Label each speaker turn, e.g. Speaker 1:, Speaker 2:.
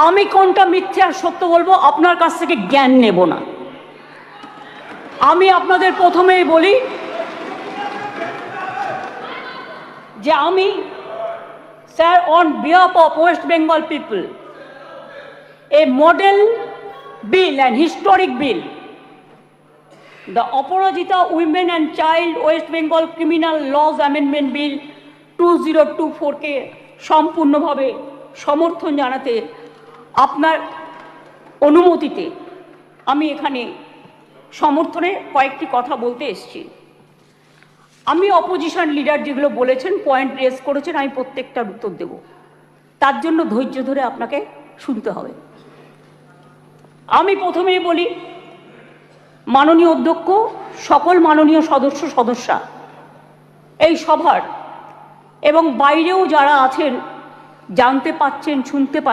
Speaker 1: আমি কোনটা মিথ্যে আর সত্য বলবো, আপনার কাছ থেকে জ্ঞান নেব না। আমি আপনাদের প্রথমেই বলি যে আমি, sir, on behalf of West Bengal people, a model bill and historic bill, the Aparajita Women and Child West Bengal Criminal Laws Amendment Bill 2024 কে সম্পূর্ণভাবে সমর্থন জানাতে আপনার অনুমতিতে আমি এখানে সমর্থনে কয়েকটি কথা বলতে এসেছি। আমি অপোজিশন লিডার যেগুলো বলেছেন, পয়েন্ট রেজ করেছেন, আমি প্রত্যেকটার উত্তর দেব। তার জন্য ধৈর্য ধরে আপনাকে শুনতে হবে। আমি প্রথমেই বলি, মাননীয় অধ্যক্ষ, সকল মাননীয় সদস্যা এই সভার এবং বাইরেও যারা আছেন, জানতে পাচ্ছেন, শুনতে পাচ্ছেন,